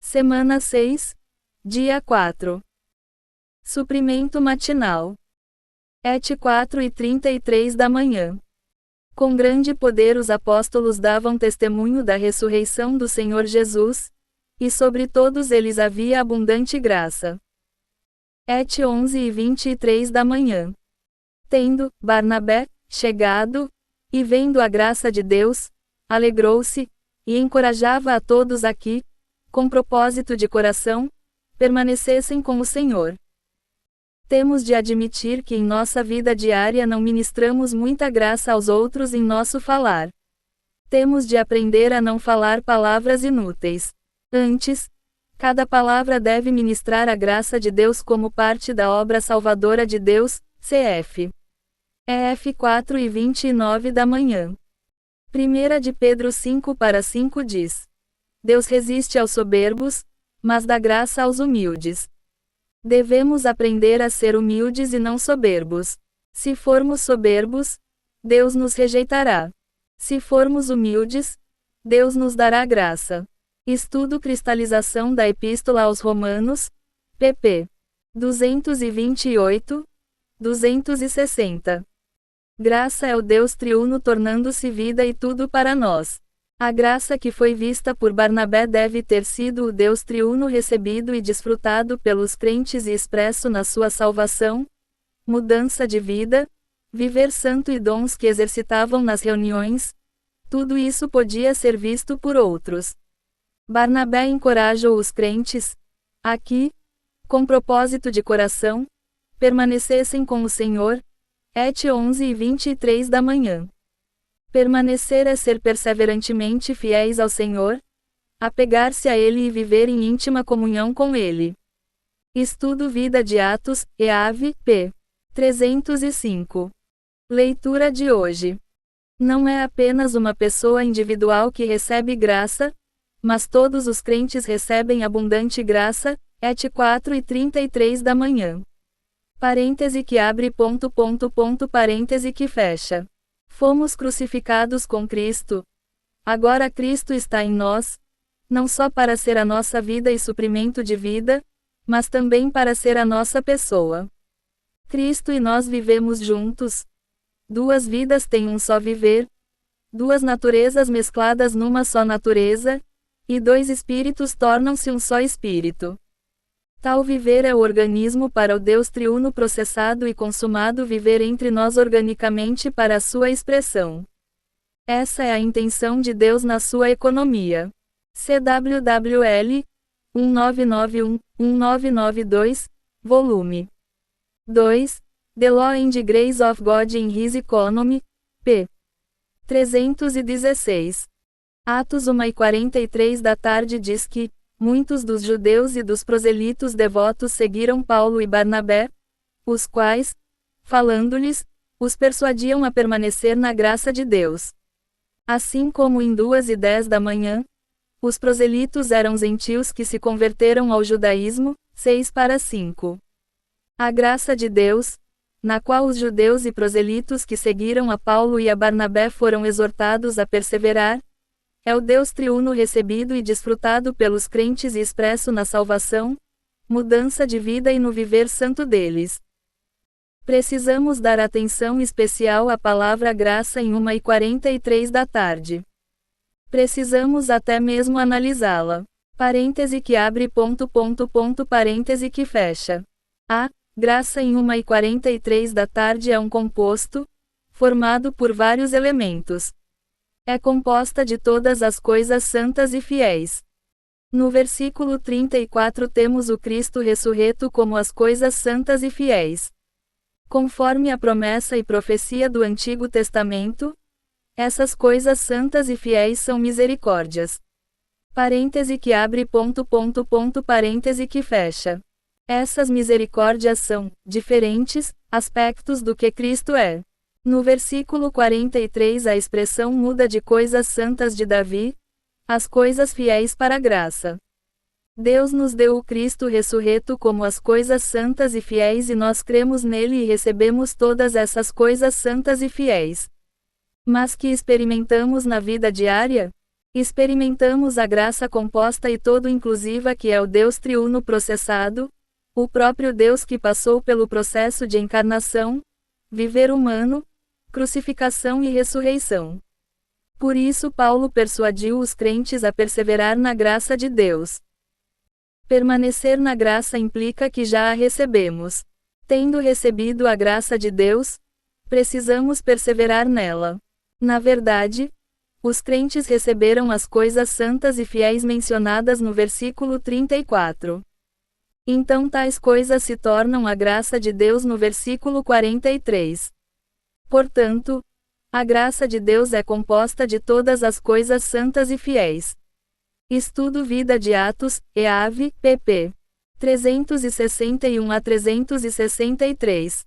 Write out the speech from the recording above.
Semana 6, dia 4. Suprimento matinal. Et 4:33 da manhã. Com grande poder os apóstolos davam testemunho da ressurreição do Senhor Jesus, e sobre todos eles havia abundante graça. Et 11:23 da manhã. Tendo Barnabé chegado, e vendo a graça de Deus, alegrou-se, e encorajava a todos aqui, com propósito de coração, permanecessem com o Senhor. Temos de admitir que em nossa vida diária não ministramos muita graça aos outros em nosso falar. Temos de aprender a não falar palavras inúteis. Antes, cada palavra deve ministrar a graça de Deus como parte da obra salvadora de Deus, cf. EF 4:29 da manhã. 1 de Pedro 5:5 diz: Deus resiste aos soberbos, mas dá graça aos humildes. Devemos aprender a ser humildes e não soberbos. Se formos soberbos, Deus nos rejeitará. Se formos humildes, Deus nos dará graça. Estudo Cristalização da Epístola aos Romanos, pp. 228, 260. Graça é o Deus triuno tornando-se vida e tudo para nós. A graça que foi vista por Barnabé deve ter sido o Deus triuno recebido e desfrutado pelos crentes e expresso na sua salvação, mudança de vida, viver santo e dons que exercitavam nas reuniões. Tudo isso podia ser visto por outros. Barnabé encorajou os crentes, aqui, com propósito de coração, permanecessem com o Senhor. Et 11:23 da manhã. Permanecer é ser perseverantemente fiéis ao Senhor, apegar-se a Ele e viver em íntima comunhão com Ele. Estudo Vida de Atos, EAV, p. 305. Leitura de hoje. Não é apenas uma pessoa individual que recebe graça, mas todos os crentes recebem abundante graça, Et 4:33 da manhã. Parêntese que abre parêntese que fecha. Fomos crucificados com Cristo. Agora Cristo está em nós, não só para ser a nossa vida e suprimento de vida, mas também para ser a nossa pessoa. Cristo e nós vivemos juntos. Duas vidas têm um só viver, duas naturezas mescladas numa só natureza, e dois espíritos tornam-se um só espírito. Tal viver é o organismo para o Deus triuno processado e consumado viver entre nós organicamente para a sua expressão. Essa é a intenção de Deus na sua economia. CWWL 1991-1992, volume 2, The Law and Grace of God in His Economy, p. 316. Atos 1:43 da tarde diz que muitos dos judeus e dos proselitos devotos seguiram Paulo e Barnabé, os quais, falando-lhes, os persuadiam a permanecer na graça de Deus. Assim como em 2:10 da manhã, os proselitos eram gentios que se converteram ao judaísmo, 6-5. A graça de Deus, na qual os judeus e proselitos que seguiram a Paulo e a Barnabé foram exortados a perseverar, é o Deus triuno recebido e desfrutado pelos crentes e expresso na salvação, mudança de vida e no viver santo deles. Precisamos dar atenção especial à palavra graça em 1:43 da tarde. Precisamos até mesmo analisá-la. Parêntese que abre parêntese que fecha. A graça em 1:43 da tarde é um composto, formado por vários elementos. É composta de todas as coisas santas e fiéis. No versículo 34 temos o Cristo ressurreto como as coisas santas e fiéis. Conforme a promessa e profecia do Antigo Testamento, essas coisas santas e fiéis são misericórdias. Parêntese que abre parêntese que fecha. Essas misericórdias são diferentes aspectos do que Cristo é. No versículo 43 a expressão muda de coisas santas de Davi, as coisas fiéis para a graça. Deus nos deu o Cristo ressurreto como as coisas santas e fiéis e nós cremos nele e recebemos todas essas coisas santas e fiéis. Mas que experimentamos na vida diária? Experimentamos a graça composta e todo-inclusiva que é o Deus triuno processado, o próprio Deus que passou pelo processo de encarnação, viver humano, crucificação e ressurreição. Por isso Paulo persuadiu os crentes a perseverar na graça de Deus. Permanecer na graça implica que já a recebemos. Tendo recebido a graça de Deus, precisamos perseverar nela. Na verdade, os crentes receberam as coisas santas e fiéis mencionadas no versículo 34. Então tais coisas se tornam a graça de Deus no versículo 43. Portanto, a graça de Deus é composta de todas as coisas santas e fiéis. Estudo Vida de Atos, EAV, pp. 361 a 363.